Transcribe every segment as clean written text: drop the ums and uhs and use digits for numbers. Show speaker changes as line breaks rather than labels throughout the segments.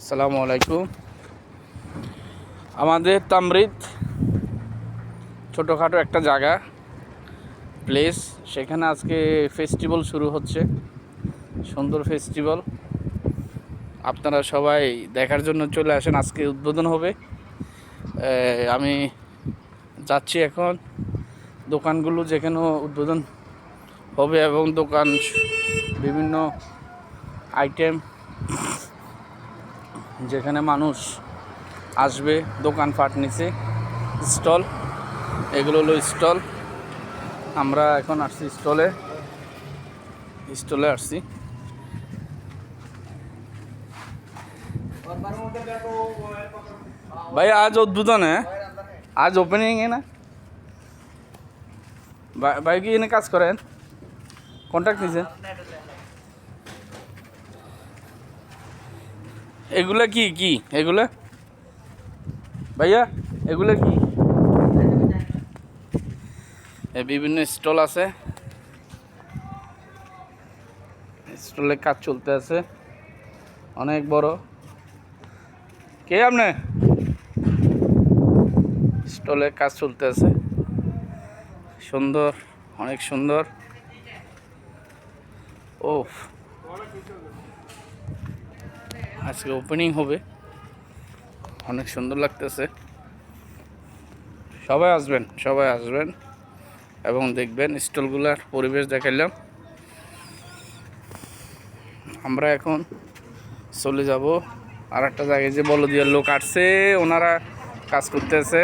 আসসালামু আলাইকুম। আমাদের তামরিদ ছোটোখাটো একটা জায়গা প্লেস, সেখানে আজকে ফেস্টিভ্যাল শুরু হচ্ছে, সুন্দর ফেস্টিভ্যাল। আপনারা সবাই দেখার জন্য চলে আসেন। আজকে উদ্বোধন হবে। আমি যাচ্ছি এখন দোকানগুলো যেখানে উদ্বোধন হবে এবং দোকান বিভিন্ন আইটেম যেখানে মানুষ আসবে, দোকানপাট নিচে স্টল, এগুলো হলো স্টল। আমরা এখন আসছি স্টলে আসছি। भाई आज उद्बोधन है, आज ओपनिंग है ना भाई কি এনে কাজ করেন, কন্ট্রাক্ট নিছেন? এগুলা কি কি এগুলা ভাইয়া, এগুলা কি? বিভিন্ন স্টল আছে, স্টলে কাজ চলতে আছে অনেক বড়। কে আপনি? স্টলে কাজ চলতে আছে, সুন্দর, অনেক সুন্দর। ও আজকে ওপেনিং হবে, অনেক সুন্দর লাগতেছে। সবাই আসবেন এবং দেখবেন স্টলগুলার পরিবেশ দেখাইলাম। আমরা এখন চলে যাব আর একটা জায়গায়, যে বলদিয়ার লোক আসছে, ওনারা কাজ করতেছে।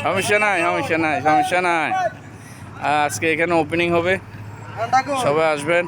সমস্যা নাই। আজকে এখানে ওপেনিং হবে, সবাই আসবেন।